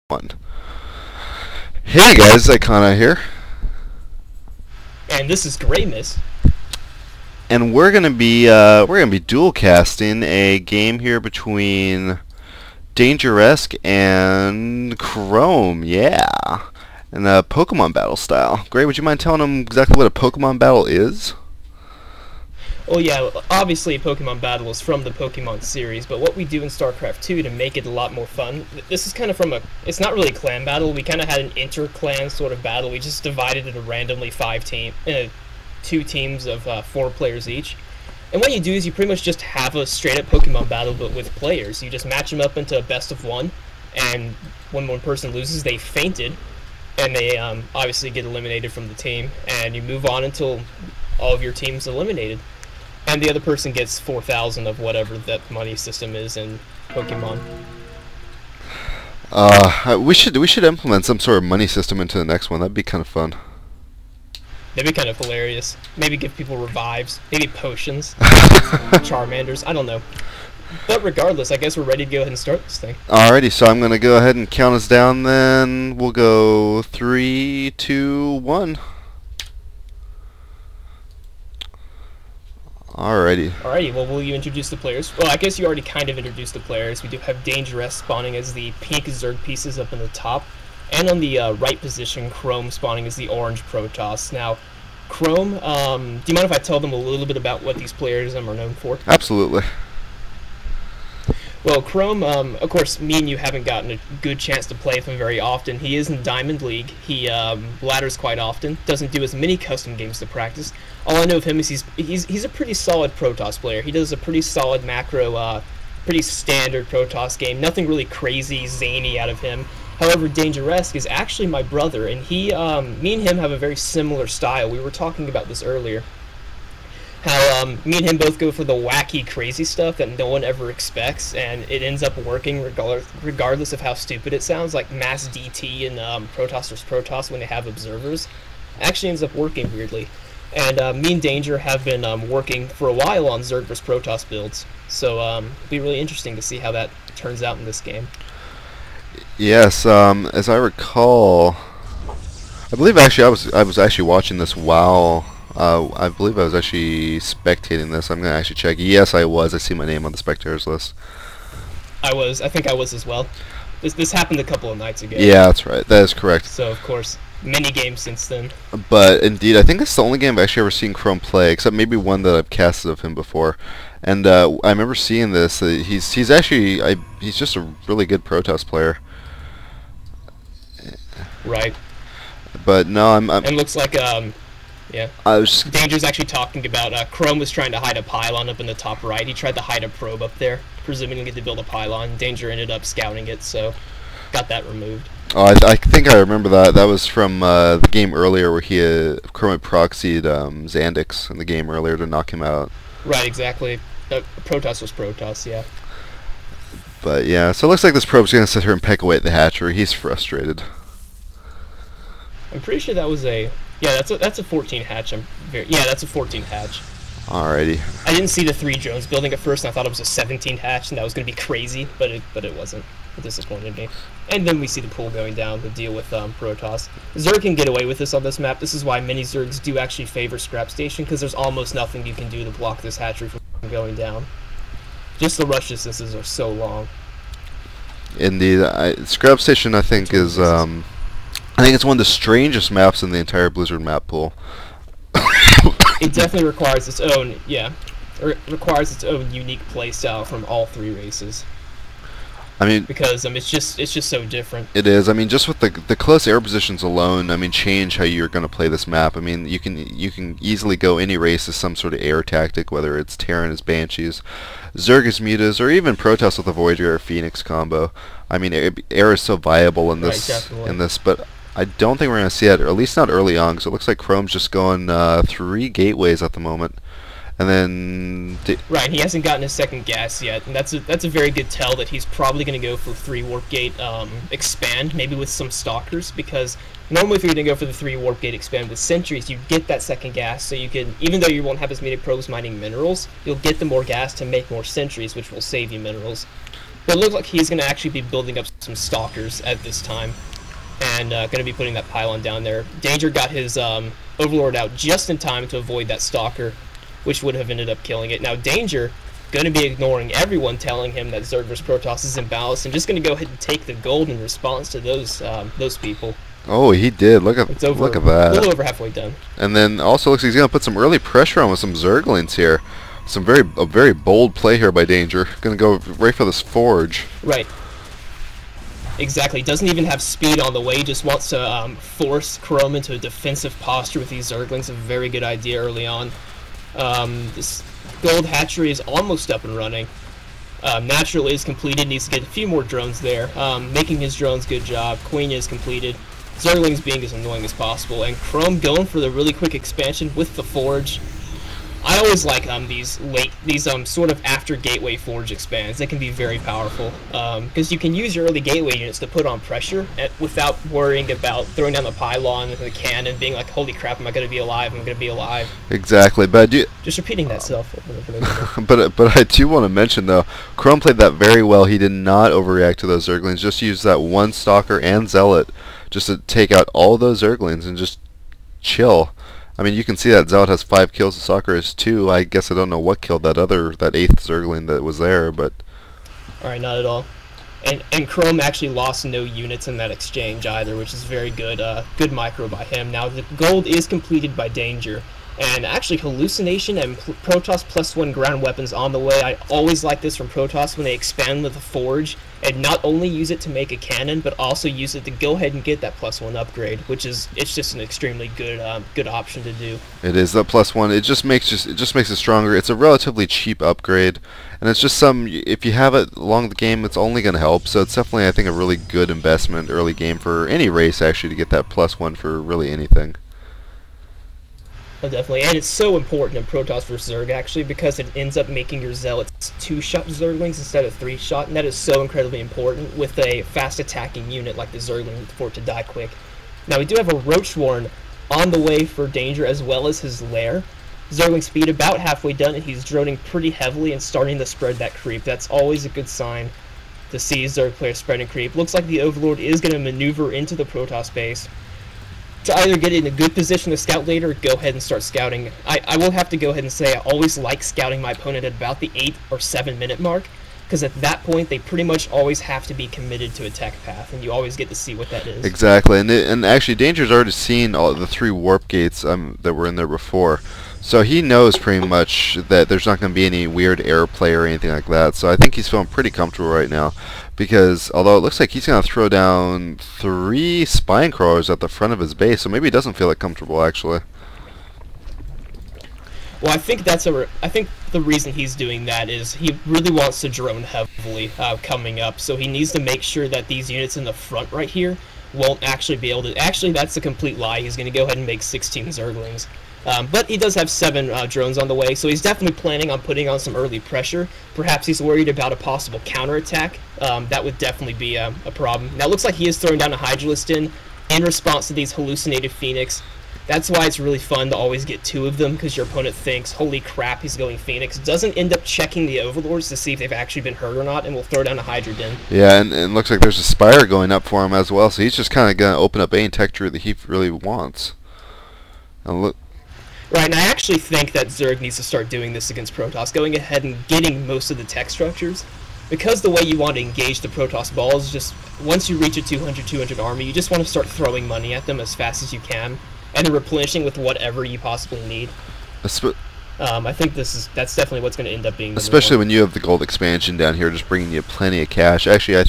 One. Hey guys, Iconiy here, And this is Greymist. and we're gonna be dual casting a game here between Dangeresque and Chrome, yeah, in a Pokemon battle style. Gray, would you mind telling them exactly what a Pokemon battle is? Oh yeah, obviously Pokemon Battle is from the Pokemon series, but what we do in StarCraft 2 to make it a lot more fun, this is kind of from it's not really a clan battle, we kind of had an inter-clan sort of battle. We just divided it randomly two teams of 4 players each. And what you do is you pretty much just have a straight-up Pokemon battle, but with players. You just match them up into a best of one, and when one person loses, they fainted, and they obviously get eliminated from the team, and you move on until all of your team's eliminated. And the other person gets 4,000 of whatever that money system is in Pokemon. We should implement some sort of money system into the next one. That'd be kind of fun. That'd be kind of hilarious. Maybe give people revives, maybe potions, Charmanders, I don't know. But regardless, I guess we're ready to go ahead and start this thing. Alrighty, so I'm gonna go ahead and count us down. Then we'll go 3, 2, 1. Alrighty, well, will you introduce the players? Well, I guess you already kind of introduced the players. We do have Dangerous spawning as the pink Zerg pieces up in the top, and on the right position, Chrome spawning as the orange Protoss. Now, Chrome, do you mind if I tell them a little bit about what these players are known for? Absolutely. Well, Chrome, of course, me and you haven't gotten a good chance to play with him very often. He is in Diamond League. He ladders quite often, doesn't do as many custom games to practice. All I know of him is he's a pretty solid Protoss player. He does a pretty solid macro, pretty standard Protoss game. Nothing really crazy, zany out of him. However, Dangeresque is actually my brother, and me and him have a very similar style. We were talking about this earlier. How me and him both go for the wacky, crazy stuff that no one ever expects, and it ends up working regardless of how stupid it sounds, like mass DT and Protoss vs. Protoss when they have observers. Actually ends up working weirdly. And me and Danger have been working for a while on Zerg vs. Protoss builds, so it'll be really interesting to see how that turns out in this game. Yes, as I recall, I believe actually I was actually watching this while. I believe I was actually spectating this. I'm gonna actually check. Yes, I was. I see my name on the spectators list. I think I was as well. This happened a couple of nights ago. Yeah, that's right. That is correct. So of course, many games since then. But indeed, I think it's the only game I've actually ever seen Chrome play, except maybe one that I've casted of him before. And I remember seeing this. He's actually he's just a really good Protoss player. Right. But no, I'm and looks like yeah. Danger's actually talking about Chrome was trying to hide a pylon up in the top right. He tried to hide a probe up there, presumably to build a pylon. Danger ended up scouting it, so got that removed. Oh, I think I remember that. That was from the game earlier where Chrome had proxied Xandix in the game earlier to knock him out. Right, exactly. Protoss was Protoss, yeah. But yeah, so it looks like this probe's gonna sit here and peck away at the hatchery. He's frustrated. I'm pretty sure that was a... Yeah, that's a 14 hatch. Yeah, that's a 14 hatch. Alrighty. I didn't see the 3 drones building at first, and I thought it was a 17 hatch, and that was going to be crazy, but it wasn't. It disappointed me. And then we see the pool going down to deal with Protoss. Zerg can get away with this on this map. This is why many Zergs do actually favor Scrap Station, because there's almost nothing you can do to block this hatchery from going down. Just the rush distances are so long. Indeed, Scrap Station I think is I think it's one of the strangest maps in the entire Blizzard map pool. It definitely requires its own, yeah, it requires its own unique playstyle from all 3 races. I mean, because it's just so different. It is. I mean, just with the close air positions alone, I mean, change how you're going to play this map. I mean, you can easily go any race as some sort of air tactic, whether it's Terran as Banshees, Zerg as Mutas, or even Protoss with a Voyager or Phoenix combo. I mean, air is so viable in this but I don't think we're going to see it, or at least not early on, because it looks like Chrome's just going 3 gateways at the moment. And then... Right, he hasn't gotten his second gas yet, and that's a very good tell that he's probably going to go for 3 Warp Gate expand, maybe with some Stalkers, because normally if you're going to go for the 3 Warp Gate expand with Sentries, you get that second gas, so you can, even though you won't have as many probes mining minerals, you'll get the more gas to make more Sentries, which will save you minerals. But it looks like he's going to actually be building up some stalkers at this time, and going to be putting that pylon down there. Danger got his Overlord out just in time to avoid that stalker, which would have ended up killing it. Now Danger going to be ignoring everyone telling him that Zerg vs Protoss is imbalanced, and just going to go ahead and take the gold in response to those people. Oh, he did. Look at that. A little over halfway done. And then also looks like he's going to put some early pressure on with some Zerglings here. A very bold play here by Danger. Going to go right for this forge. Right. Exactly. Doesn't even have speed on the way. Just wants to force Chrome into a defensive posture with these Zerglings. A very good idea early on. This gold hatchery is almost up and running. Natural is completed. Needs to get a few more drones there. Making his drones, good job. Queen is completed. Zerglings being as annoying as possible. And Chrome going for the really quick expansion with the forge. I always like these sort of after gateway forge expands. They can be very powerful because you can use your early gateway units to put on pressure without worrying about throwing down the pylon and the cannon, being like, "Holy crap, am I going to be alive? I'm going to be alive." Exactly, but I do just repeating that self. but I do want to mention though, Chrome played that very well. He did not overreact to those Zerglings. Just used that one Stalker and Zealot just to take out all those Zerglings and just chill. I mean, you can see that Zealot has 5 kills, the Stalker has 2. I guess I don't know what killed that 8th Zergling that was there, but... Alright, not at all. And Chrome actually lost no units in that exchange either, which is very good. Good micro by him. Now, the gold is completed by Danger. And actually, Hallucination and Protoss +1 ground weapons on the way. I always like this from Protoss when they expand with a Forge and not only use it to make a cannon, but also use it to go ahead and get that +1 upgrade, which is it's just an extremely good good option to do. It is that +1. It just makes it stronger. It's a relatively cheap upgrade, and it's just if you have it along the game, it's only going to help. So it's definitely, I think, a really good investment early game for any race actually to get that +1 for really anything. Oh, definitely, and it's so important in Protoss vs Zerg actually because it ends up making your Zealots 2-shot Zerglings instead of 3-shot, and that is so incredibly important with a fast attacking unit like the Zergling for it to die quick. Now we do have a Roach Warren on the way for Danger as well as his lair. Zergling speed about halfway done, and he's droning pretty heavily and starting to spread that creep. That's always a good sign to see Zerg players spreading creep. Looks like the Overlord is going to maneuver into the Protoss base to either get in a good position to scout later or go ahead and start scouting. I will have to go ahead and say I always like scouting my opponent at about the 8 or 7 minute mark, because at that point they pretty much always have to be committed to attack path, and you always get to see what that is. Exactly, and actually Danger's already seen all the 3 warp gates that were in there before, so he knows pretty much that there's not going to be any weird airplay or anything like that. So I think he's feeling pretty comfortable right now, because although it looks like he's going to throw down 3 spine crawlers at the front of his base, so maybe he doesn't feel that comfortable actually. Well, I think the reason he's doing that is he really wants to drone heavily coming up, so he needs to make sure that these units in the front right here won't actually be able to... Actually, that's a complete lie. He's going to go ahead and make 16 Zerglings. But he does have 7 drones on the way, so he's definitely planning on putting on some early pressure. Perhaps he's worried about a possible counterattack. That would definitely be a problem. Now, it looks like he is throwing down a Hydralisk in response to these hallucinated Phoenix. That's why it's really fun to always get 2 of them, because your opponent thinks, holy crap, he's going Phoenix. Doesn't end up checking the Overlords to see if they've actually been hurt or not, and will throw down a Hydra Den. Yeah, and looks like there's a Spire going up for him as well, so he's just kind of going to open up any tech tree that he really wants. And look. Right, and I actually think that Zerg needs to start doing this against Protoss, going ahead and getting most of the tech structures. Because the way you want to engage the Protoss balls is just, once you reach a 200 army, you just want to start throwing money at them as fast as you can, and then replenishing with whatever you possibly need. I think that's definitely what's going to end up being. Especially when you have the gold expansion down here, just bringing you plenty of cash. Actually,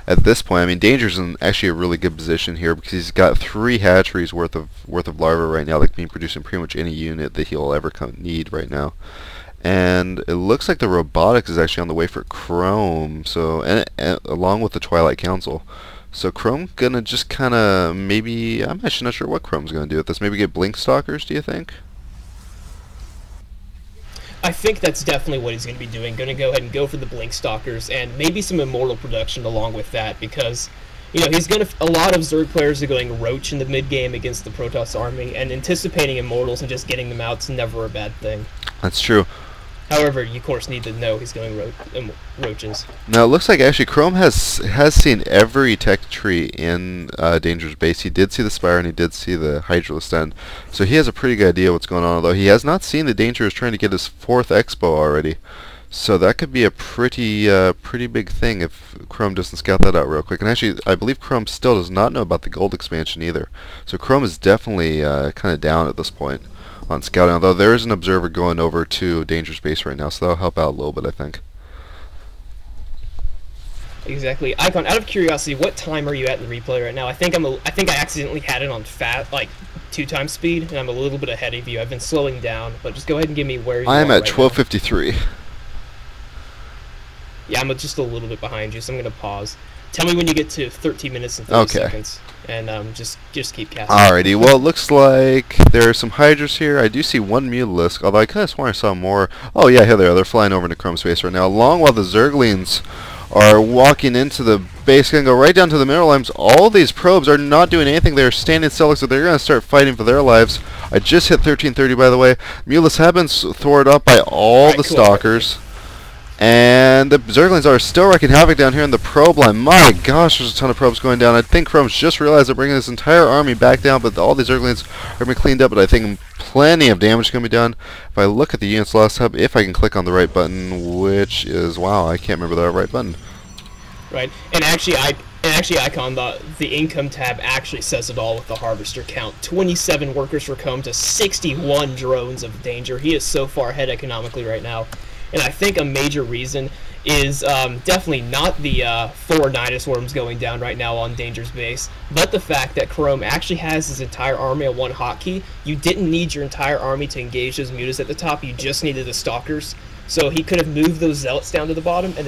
at this point, I mean, Danger's in actually a really good position here because he's got 3 hatcheries worth of larvae right now that can be producing pretty much any unit that he'll ever need right now. And it looks like the robotics is actually on the way for Chrome, so and along with the Twilight Council. So Chrome gonna just kind of maybe, I'm actually not sure what Chrome's gonna do with this. Maybe get Blink Stalkers, do you think? I think that's definitely what he's going to be doing. Going to go ahead and go for the Blink Stalkers and maybe some Immortal production along with that, because he's going to. A lot of Zerg players are going Roach in the mid game against the Protoss army, and anticipating Immortals and just getting them out is never a bad thing. That's true. However, you of course need to know he's going roaches. Now it looks like actually Chrome has seen every tech tree in Danger's base. He did see the Spire and he did see the Hydralisk End, so he has a pretty good idea what's going on. Although he has not seen the Danger is trying to get his 4th Expo already, so that could be a pretty big thing if Chrome doesn't scout that out real quick. And actually, I believe Chrome still does not know about the gold expansion either. So Chrome is definitely kind of down at this point on scouting, although there is an observer going over to Danger's base right now, so that'll help out a little bit, I think. Exactly. Icon, out of curiosity, what time are you at in the replay right now? I think I accidentally had it on 2x speed, and I'm a little bit ahead of you. I've been slowing down, but just go ahead and give me where you are. I am at right 12:53. Yeah, I'm just a little bit behind you, so I'm going to pause. Tell me when you get to 13 minutes and 30 seconds, and just keep casting. Alrighty, well, it looks like there are some Hydras here. I do see one Mutalisk, although I could have sworn I saw more. Oh yeah, here they are. They're flying over into Chrome space right now, along while the Zerglings are walking into the base. Going to go right down to the mineral limes. All these probes are not doing anything. They're standing still, so they're going to start fighting for their lives. I just hit 1330, by the way. Mutalisks have been thwarted up by all the Stalkers. And the Zerglings are still wreaking havoc down here in the probe line. My gosh, there's a ton of probes going down. I think Chrome's just realized they're bringing this entire army back down, but all these Zerglings are being cleaned up, but I think plenty of damage is going to be done. If I look at the units lost hub, if I can click on the right button, which is, wow, I can't remember the right button. Right, and actually, Icon, the income tab actually says it all with the harvester count. 27 workers for Chrome to 61 drones of Danger. He is so far ahead economically right now. And I think a major reason is definitely not the 4 Nidus Worms going down right now on Danger's base, but the fact that Chrome actually has his entire army on one hotkey. You didn't need your entire army to engage those mutas at the top, you just needed the Stalkers. So he could have moved those Zealots down to the bottom and